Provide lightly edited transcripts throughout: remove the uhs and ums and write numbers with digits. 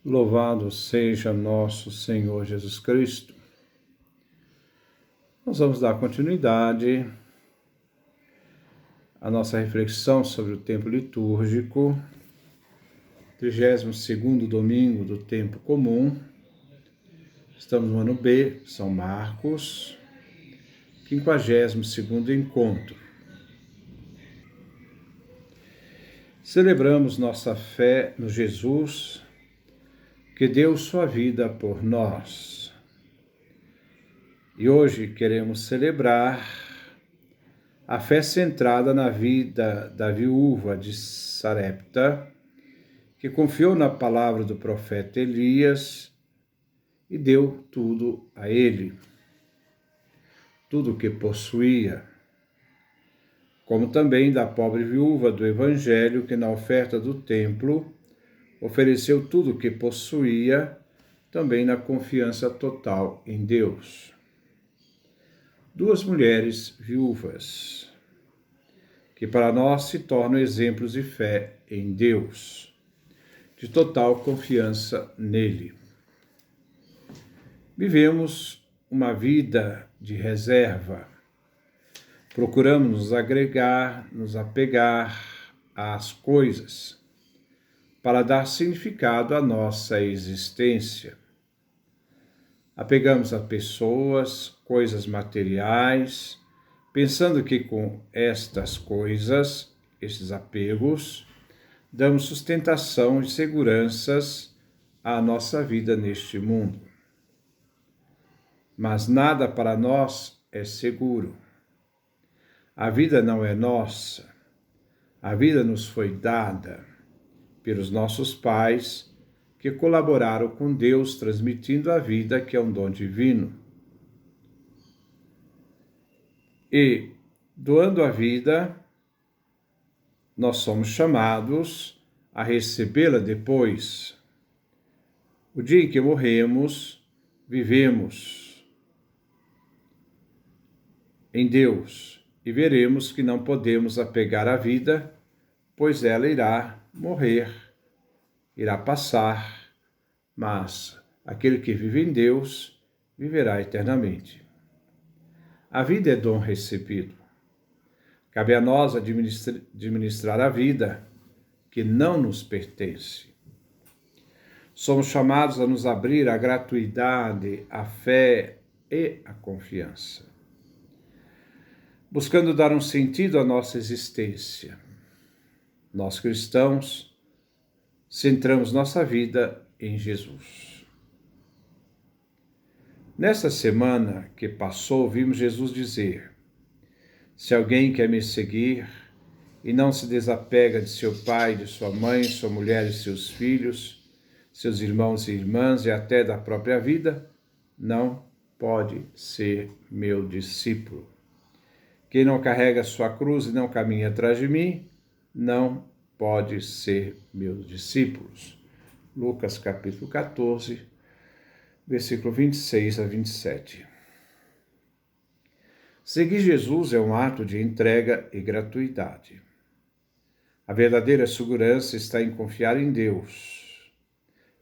Louvado seja nosso Senhor Jesus Cristo. Nós vamos dar continuidade à nossa reflexão sobre o tempo litúrgico, 32º domingo do tempo comum. Estamos no ano B, São Marcos, 52º encontro. Celebramos nossa fé no Jesus, que deu sua vida por nós. E hoje queremos celebrar a fé centrada na vida da viúva de Sarepta, que confiou na palavra do profeta Elias e deu tudo a ele, tudo o que possuía, como também da pobre viúva do Evangelho, que na oferta do templo ofereceu tudo o que possuía, também na confiança total em Deus. Duas mulheres viúvas, que para nós se tornam exemplos de fé em Deus, de total confiança nele. Vivemos uma vida de reserva. Procuramos nos agregar, nos apegar às coisas para dar significado à nossa existência. Apegamos a pessoas, coisas materiais, pensando que com estas coisas, estes apegos, damos sustentação e seguranças à nossa vida neste mundo. Mas nada para nós é seguro. A vida não é nossa. A vida nos foi dada pelos nossos pais, que colaboraram com Deus, transmitindo a vida, que é um dom divino. E, doando a vida, nós somos chamados a recebê-la depois. O dia em que morremos, vivemos em Deus e veremos que não podemos apegar à vida, pois ela irá morrer, irá passar, mas aquele que vive em Deus viverá eternamente. A vida é dom recebido. Cabe a nós administrar a vida que não nos pertence. Somos chamados a nos abrir à gratuidade, à fé e à confiança, buscando dar um sentido à nossa existência. Nós cristãos centramos nossa vida em Jesus. Nesta semana que passou, vimos Jesus dizer: se alguém quer me seguir e não se desapega de seu pai, de sua mãe, sua mulher e seus filhos, seus irmãos e irmãs e até da própria vida, não pode ser meu discípulo. Quem não carrega sua cruz e não caminha atrás de mim, não pode ser meus discípulos. Lucas capítulo 14, versículo 26 a 27. Seguir Jesus é um ato de entrega e gratuidade. A verdadeira segurança está em confiar em Deus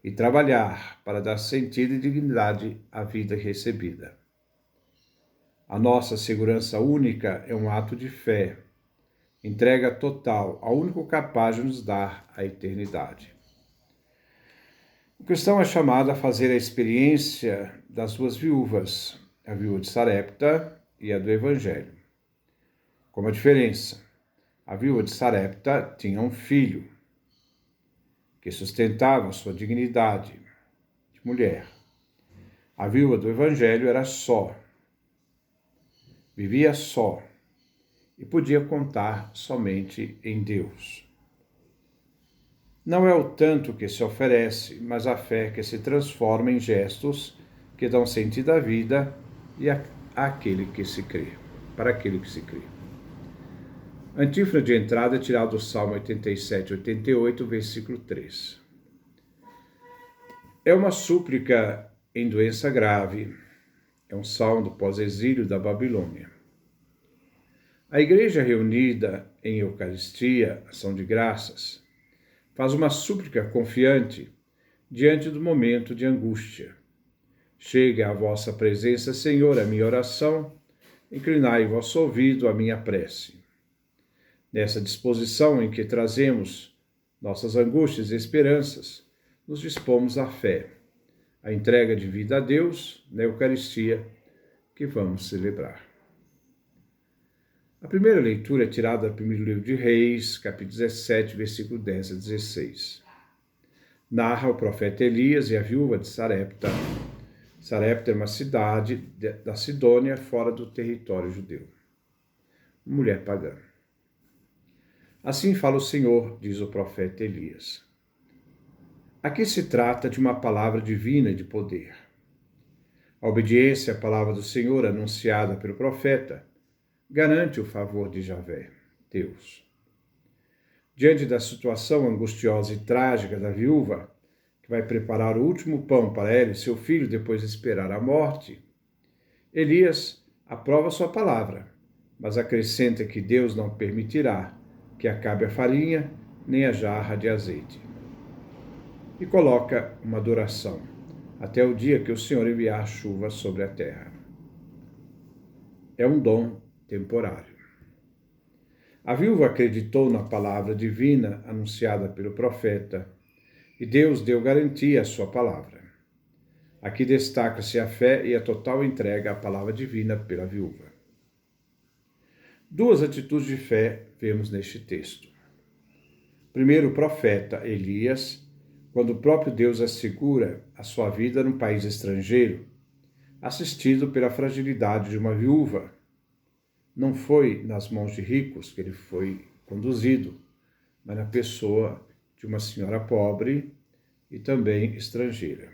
e trabalhar para dar sentido e dignidade à vida recebida. A nossa segurança única é um ato de fé, entrega total ao único capaz de nos dar a eternidade. O cristão é chamado a fazer a experiência das duas viúvas, a viúva de Sarepta e a do Evangelho. Como a diferença? A viúva de Sarepta tinha um filho que sustentava sua dignidade de mulher. A viúva do Evangelho era só, vivia só e podia contar somente em Deus. Não é o tanto que se oferece, mas a fé que se transforma em gestos que dão sentido à vida e àquele que se crê, para aquele que se crê. A antífona de entrada é tirada do Salmo 87, 88, versículo 3. É uma súplica em doença grave. É um salmo do pós-exílio da Babilônia. A igreja reunida em Eucaristia, ação de graças, faz uma súplica confiante diante do momento de angústia. Chegue à vossa presença, Senhor, a minha oração, inclinai vosso ouvido à minha prece. Nessa disposição em que trazemos nossas angústias e esperanças, nos dispomos à fé, a entrega de vida a Deus na Eucaristia que vamos celebrar. A primeira leitura é tirada do primeiro livro de Reis, capítulo 17, versículo 10 a 16. Narra o profeta Elias e a viúva de Sarepta. Sarepta é uma cidade da Sidônia, fora do território judeu. Mulher pagã. Assim fala o Senhor, diz o profeta Elias. Aqui se trata de uma palavra divina e de poder. A obediência à palavra do Senhor, anunciada pelo profeta, garante o favor de Javé, Deus. Diante da situação angustiosa e trágica da viúva, que vai preparar o último pão para ela e seu filho depois de esperar a morte, Elias aprova sua palavra, mas acrescenta que Deus não permitirá que acabe a farinha nem a jarra de azeite. E coloca uma adoração até o dia que o Senhor enviar chuva sobre a terra. É um dom temporário. A viúva acreditou na palavra divina anunciada pelo profeta e Deus deu garantia à sua palavra. Aqui destaca-se a fé e a total entrega à palavra divina pela viúva. Duas atitudes de fé vemos neste texto. Primeiro, o profeta Elias, quando o próprio Deus assegura a sua vida num país estrangeiro, assistido pela fragilidade de uma viúva. Não foi nas mãos de ricos que ele foi conduzido, mas na pessoa de uma senhora pobre e também estrangeira.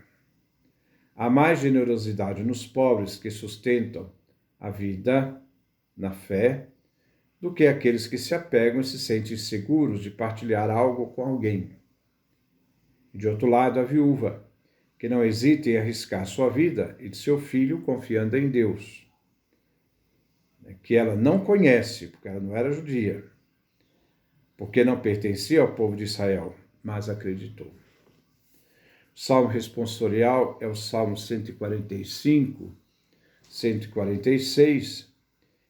Há mais generosidade nos pobres que sustentam a vida na fé do que aqueles que se apegam e se sentem seguros de partilhar algo com alguém. E de outro lado, a viúva, que não hesita em arriscar sua vida e de seu filho confiando em Deus, que ela não conhece, porque ela não era judia, porque não pertencia ao povo de Israel, mas acreditou. O salmo responsorial é o Salmo 145, 146,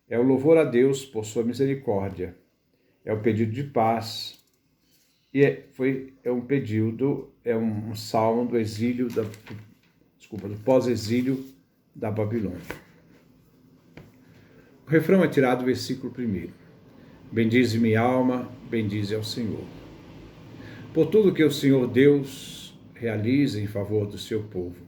é o louvor a Deus por sua misericórdia, é o pedido de paz, e é um salmo do exílio, do pós-exílio da Babilônia. O refrão é tirado do versículo 1. Bendize minha alma, bendize ao Senhor. Por tudo que o Senhor Deus realiza em favor do seu povo,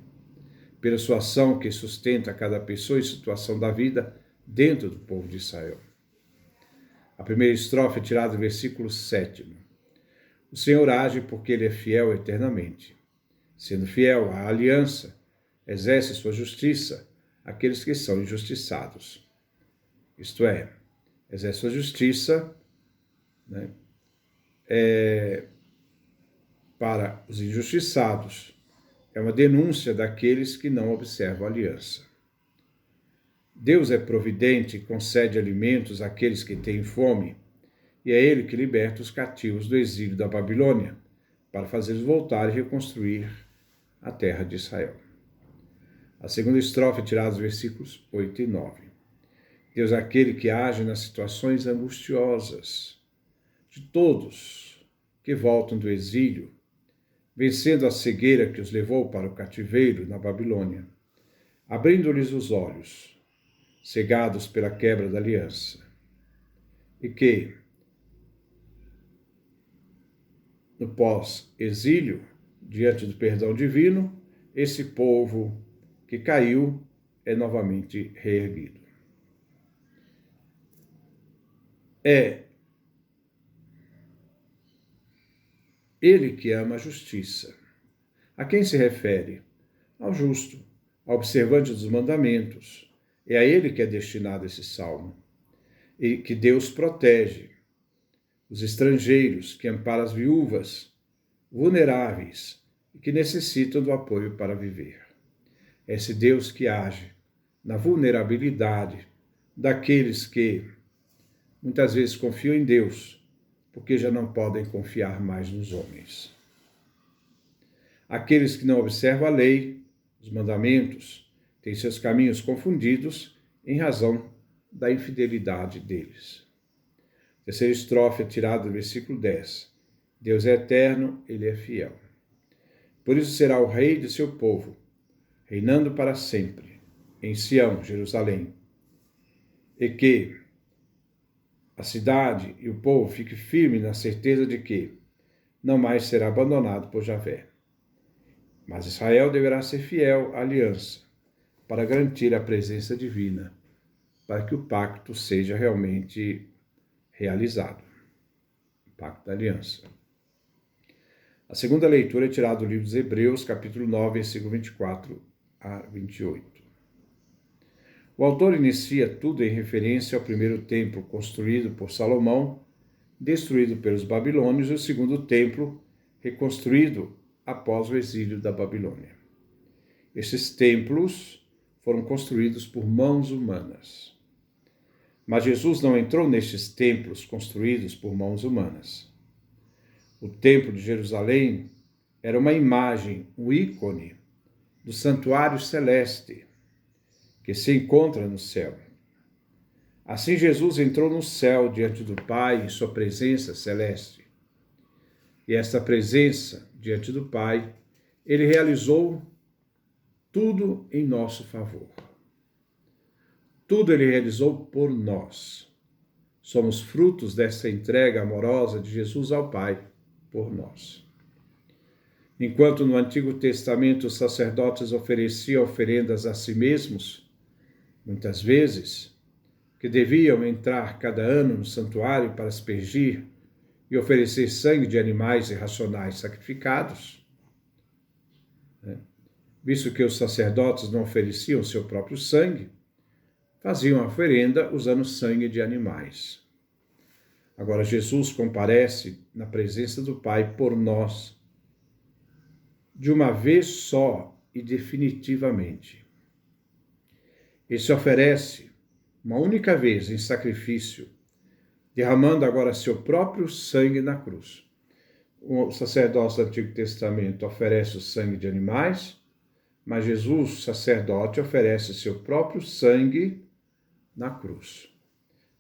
pela sua ação que sustenta cada pessoa e situação da vida dentro do povo de Israel. A primeira estrofe é tirada do versículo 7. O Senhor age porque Ele é fiel eternamente. Sendo fiel à aliança, exerce sua justiça àqueles que são injustiçados. Isto é, exerce sua justiça, para os injustiçados. É uma denúncia daqueles que não observam a aliança. Deus é providente e concede alimentos àqueles que têm fome, e é Ele que liberta os cativos do exílio da Babilônia, para fazê-los voltar e reconstruir a terra de Israel. A segunda estrofe é tirada dos versículos 8 e 9. Deus é aquele que age nas situações angustiosas de todos que voltam do exílio, vencendo a cegueira que os levou para o cativeiro na Babilônia, abrindo-lhes os olhos, cegados pela quebra da aliança, e que, no pós-exílio, diante do perdão divino, esse povo que caiu é novamente reerguido. É Ele que ama a justiça. A quem se refere? Ao justo, ao observante dos mandamentos. É a ele que é destinado esse salmo. E que Deus protege os estrangeiros, que ampara as viúvas vulneráveis e que necessitam do apoio para viver. É esse Deus que age na vulnerabilidade daqueles que muitas vezes confiam em Deus, porque já não podem confiar mais nos homens. Aqueles que não observam a lei, os mandamentos, têm seus caminhos confundidos em razão da infidelidade deles. A terceira estrofe é tirada do versículo 10. Deus é eterno, ele é fiel. Por isso será o rei de seu povo, reinando para sempre, em Sião, Jerusalém. E que a cidade e o povo fiquem firmes na certeza de que não mais será abandonado por Javé. Mas Israel deverá ser fiel à aliança, para garantir a presença divina, para que o pacto seja realmente realizado. O pacto da aliança. A segunda leitura é tirada do livro dos Hebreus, capítulo 9, versículo 24 a 28. O autor inicia tudo em referência ao primeiro templo construído por Salomão, destruído pelos babilônios, e o segundo templo reconstruído após o exílio da Babilônia. Esses templos foram construídos por mãos humanas. Mas Jesus não entrou nestes templos construídos por mãos humanas. O templo de Jerusalém era uma imagem, um ícone do santuário celeste que se encontra no céu. Assim Jesus entrou no céu diante do Pai em sua presença celeste. E esta presença diante do Pai, ele realizou tudo em nosso favor. Tudo ele realizou por nós. Somos frutos dessa entrega amorosa de Jesus ao Pai por nós. Enquanto no Antigo Testamento os sacerdotes ofereciam oferendas a si mesmos, muitas vezes, que deviam entrar cada ano no santuário para aspergir e oferecer sangue de animais irracionais sacrificados, visto que os sacerdotes não ofereciam seu próprio sangue, faziam a oferenda usando sangue de animais. Agora Jesus comparece na presença do Pai por nós, de uma vez só e definitivamente. Ele se oferece uma única vez em sacrifício, derramando agora seu próprio sangue na cruz. O sacerdócio do Antigo Testamento oferece o sangue de animais, mas Jesus, sacerdote, oferece seu próprio sangue na cruz.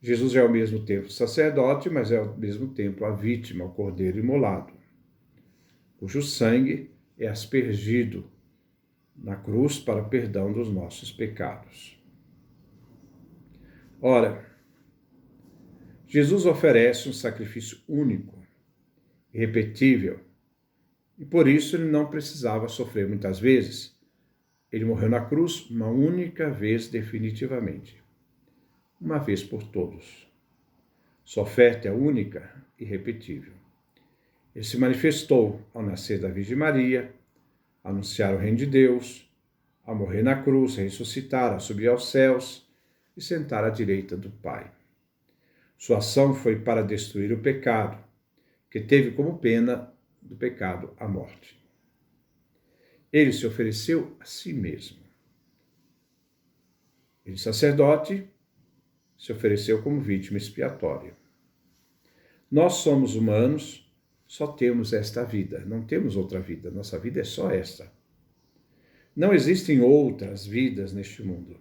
Jesus é ao mesmo tempo sacerdote, mas é ao mesmo tempo a vítima, o cordeiro imolado, cujo sangue é aspergido na cruz para o perdão dos nossos pecados. Ora, Jesus oferece um sacrifício único, irrepetível, e por isso ele não precisava sofrer muitas vezes. Ele morreu na cruz uma única vez definitivamente, uma vez por todos. Sua oferta é única e irrepetível. Ele se manifestou ao nascer da Virgem Maria, a anunciar o reino de Deus, a morrer na cruz, a ressuscitar, a subir aos céus e sentar à direita do Pai. Sua ação foi para destruir o pecado, que teve como pena do pecado a morte. Ele se ofereceu a si mesmo. Ele, sacerdote, se ofereceu como vítima expiatória. Nós somos humanos, só temos esta vida, não temos outra vida, nossa vida é só esta. Não existem outras vidas neste mundo.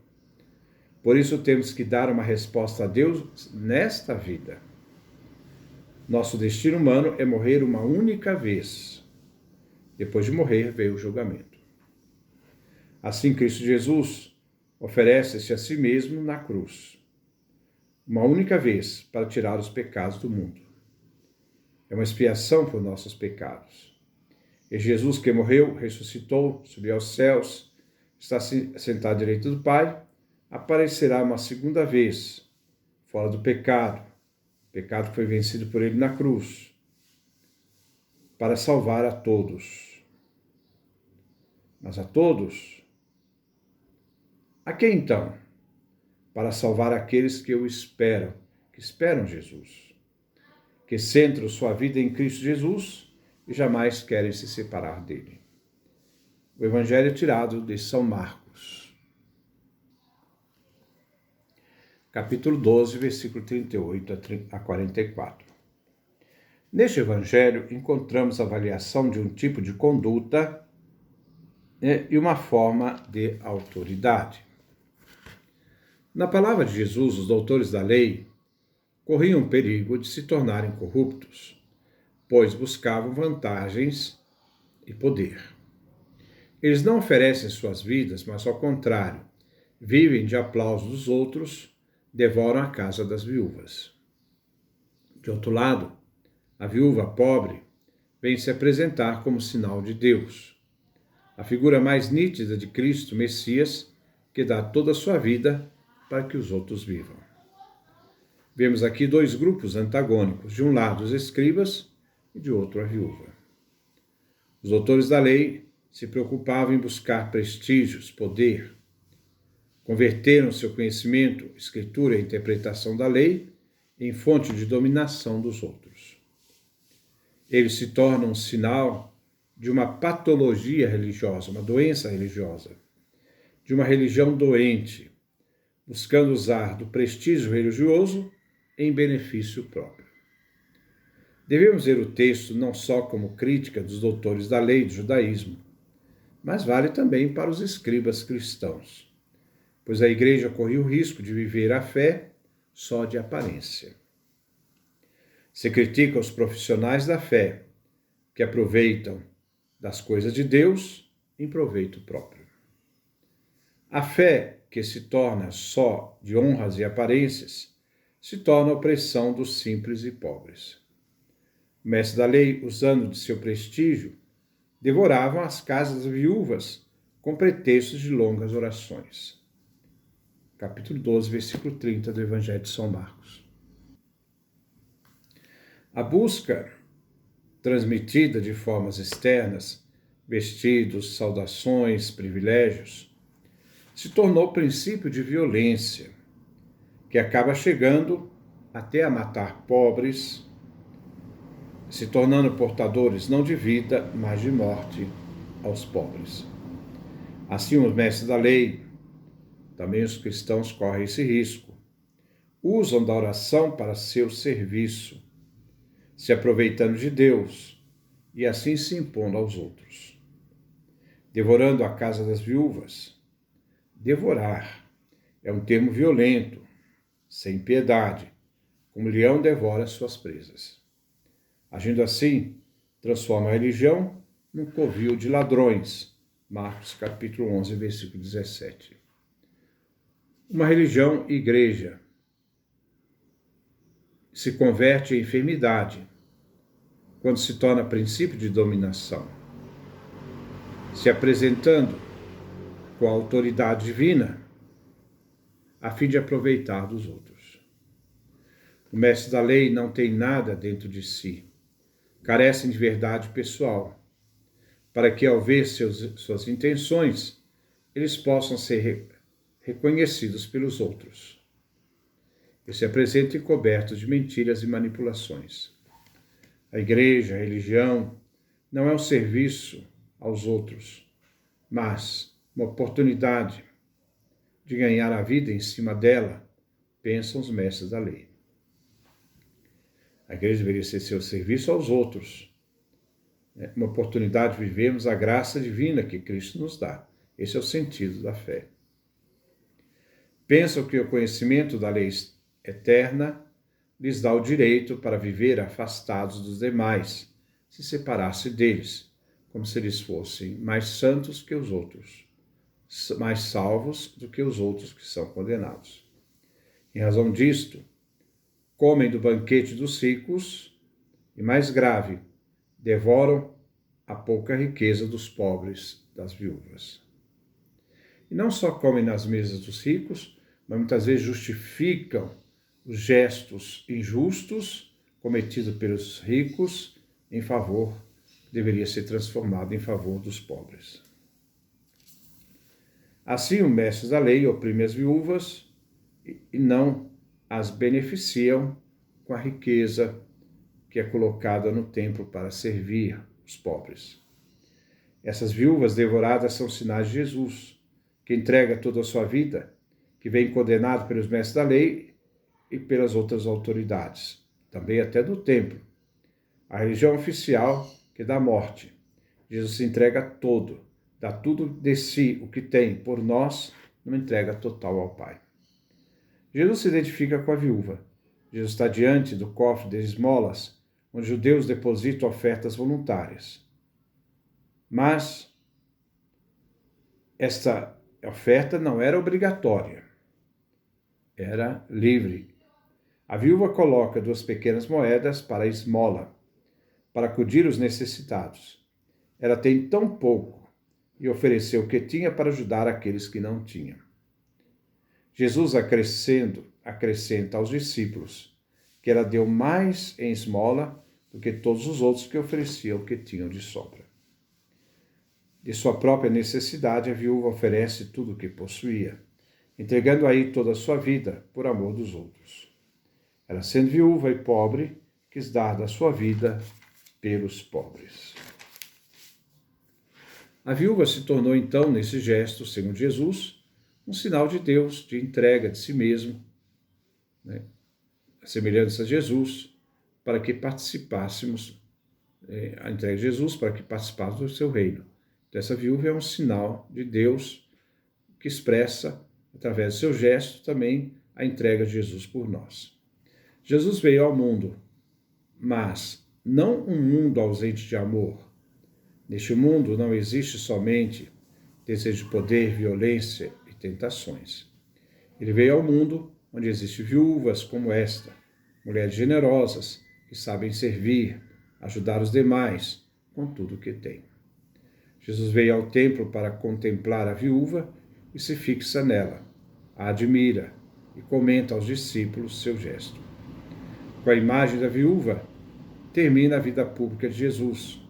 Por isso temos que dar uma resposta a Deus nesta vida. Nosso destino humano é morrer uma única vez. Depois de morrer, veio o julgamento. Assim, Cristo Jesus oferece-se a si mesmo na cruz, uma única vez para tirar os pecados do mundo. É uma expiação por nossos pecados. E Jesus que morreu, ressuscitou, subiu aos céus, está sentado à direita do Pai, aparecerá uma segunda vez, fora do pecado, pecado que foi vencido por ele na cruz, para salvar a todos. Mas a todos? A quem então? Para salvar aqueles que o esperam, que esperam Jesus, que centram sua vida em Cristo Jesus e jamais querem se separar dele. O Evangelho é tirado de São Marcos, capítulo 12, versículo 38 a 44. Neste Evangelho, encontramos a avaliação de um tipo de conduta e uma forma de autoridade. Na palavra de Jesus, os doutores da lei corriam o perigo de se tornarem corruptos, pois buscavam vantagens e poder. Eles não oferecem suas vidas, mas ao contrário, vivem de aplausos dos outros, devoram a casa das viúvas. De outro lado, a viúva pobre vem se apresentar como sinal de Deus, a figura mais nítida de Cristo, Messias, que dá toda a sua vida para que os outros vivam. Vemos aqui dois grupos antagônicos, de um lado os escribas e de outro a viúva. Os doutores da lei se preocupavam em buscar prestígios, poder, converteram seu conhecimento, escritura e interpretação da lei em fonte de dominação dos outros. Eles se tornam um sinal de uma patologia religiosa, uma doença religiosa, de uma religião doente, buscando usar do prestígio religioso em benefício próprio. Devemos ver o texto não só como crítica dos doutores da lei do judaísmo, mas vale também para os escribas cristãos, pois a igreja corria o risco de viver a fé só de aparência. Se critica os profissionais da fé, que aproveitam das coisas de Deus em proveito próprio. A fé que se torna só de honras e aparências se torna a opressão dos simples e pobres. O mestre da lei, usando de seu prestígio, devoravam as casas viúvas com pretextos de longas orações. Capítulo 12, versículo 30 do Evangelho de São Marcos. A busca transmitida de formas externas, vestidos, saudações, privilégios, se tornou princípio de violência, que acaba chegando até a matar pobres, se tornando portadores não de vida, mas de morte aos pobres. Assim, os mestres da lei, também os cristãos, correm esse risco. Usam da oração para seu serviço, se aproveitando de Deus e assim se impondo aos outros. Devorando a casa das viúvas. Devorar é um termo violento, sem piedade, como leão devora suas presas. Agindo assim, transforma a religião num covil de ladrões. Marcos capítulo 11, versículo 17. Uma religião igreja se converte em enfermidade quando se torna princípio de dominação, se apresentando com a autoridade divina a fim de aproveitar dos outros. O mestre da lei não tem nada dentro de si, carecem de verdade pessoal, para que ao ver suas intenções, eles possam ser reconhecidos pelos outros. Eles se apresentam cobertos de mentiras e manipulações. A igreja, a religião, não é um serviço aos outros, mas uma oportunidade de ganhar a vida em cima dela, pensam os mestres da lei. A igreja deveria ser seu serviço aos outros, uma oportunidade de vivermos a graça divina que Cristo nos dá. Esse é o sentido da fé. Pensam que o conhecimento da lei eterna lhes dá o direito para viver afastados dos demais, se separasse deles, como se eles fossem mais santos que os outros, mais salvos do que os outros que são condenados. Em razão disto, comem do banquete dos ricos e, mais grave, devoram a pouca riqueza dos pobres, das viúvas. E não só comem nas mesas dos ricos, mas muitas vezes justificam os gestos injustos cometidos pelos ricos em favor, deveria ser transformado em favor dos pobres. Assim, os mestres da lei oprimem as viúvas e não as beneficiam com a riqueza que é colocada no templo para servir os pobres. Essas viúvas devoradas são sinais de Jesus, que entrega toda a sua vida, que vem condenado pelos mestres da lei e pelas outras autoridades, também até do templo. A religião oficial que dá morte. Jesus se entrega todo dá tudo de si, o que tem, por nós, numa entrega total ao Pai. Jesus se identifica com a viúva. Jesus está diante do cofre de esmolas, onde os judeus depositam ofertas voluntárias. Mas esta oferta não era obrigatória, era livre. A viúva coloca 2 pequenas moedas para a esmola, para acudir os necessitados. Ela tem tão pouco e ofereceu o que tinha para ajudar aqueles que não tinham. Jesus acrescenta aos discípulos que ela deu mais em esmola do que todos os outros que ofereciam o que tinham de sobra. De sua própria necessidade, a viúva oferece tudo o que possuía, entregando aí toda a sua vida por amor dos outros. Ela, sendo viúva e pobre, quis dar da sua vida pelos pobres. A viúva se tornou então, nesse gesto, segundo Jesus, um sinal de Deus, de entrega de si mesmo, a semelhança a Jesus, para que participássemos, a entrega de Jesus, para que participássemos do seu reino. Então, essa viúva é um sinal de Deus que expressa, através do seu gesto, também a entrega de Jesus por nós. Jesus veio ao mundo, mas não um mundo ausente de amor. Neste mundo não existe somente desejo de poder, violência e tentações. Ele veio ao mundo onde existem viúvas como esta, mulheres generosas que sabem servir, ajudar os demais com tudo o que têm. Jesus veio ao templo para contemplar a viúva e se fixa nela, a admira e comenta aos discípulos seu gesto. Com a imagem da viúva, termina a vida pública de Jesus,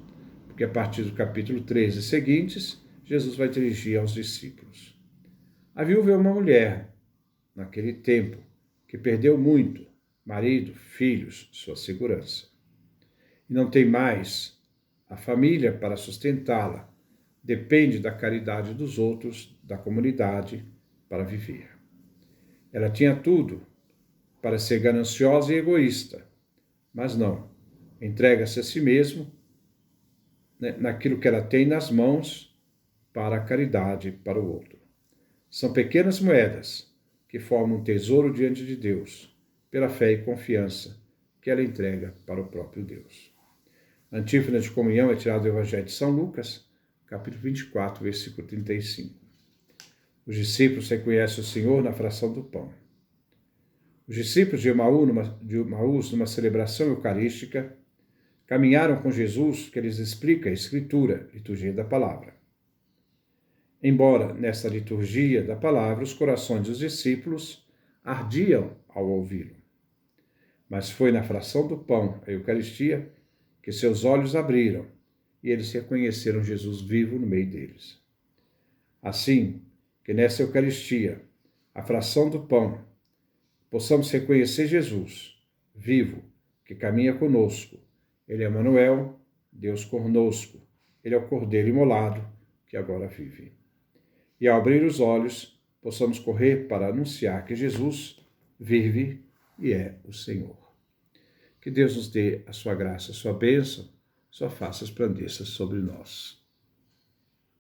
porque a partir do capítulo 13 e seguintes, Jesus vai dirigir aos discípulos. A viúva é uma mulher, naquele tempo, que perdeu muito, marido, filhos, sua segurança. E não tem mais a família para sustentá-la, depende da caridade dos outros, da comunidade, para viver. Ela tinha tudo para ser gananciosa e egoísta, mas não, entrega-se a si mesmo, naquilo que ela tem nas mãos, para a caridade para o outro. São pequenas moedas que formam um tesouro diante de Deus, pela fé e confiança que ela entrega para o próprio Deus. A antífona de comunhão é tirada do Evangelho de São Lucas, capítulo 24, versículo 35. Os discípulos reconhecem o Senhor na fração do pão. Os discípulos de Emaús, numa celebração eucarística, caminharam com Jesus, que lhes explica a Escritura, liturgia da palavra. Embora, nesta liturgia da palavra, os corações dos discípulos ardiam ao ouvi-lo. Mas foi na fração do pão, a Eucaristia, que seus olhos abriram e eles reconheceram Jesus vivo no meio deles. Assim, que nessa Eucaristia, a fração do pão, possamos reconhecer Jesus, vivo, que caminha conosco. Ele é Emmanuel, Deus conosco. Ele é o Cordeiro imolado, que agora vive. E ao abrir os olhos, possamos correr para anunciar que Jesus vive e é o Senhor. Que Deus nos dê a sua graça, a sua bênção, sua face resplandeça sobre nós.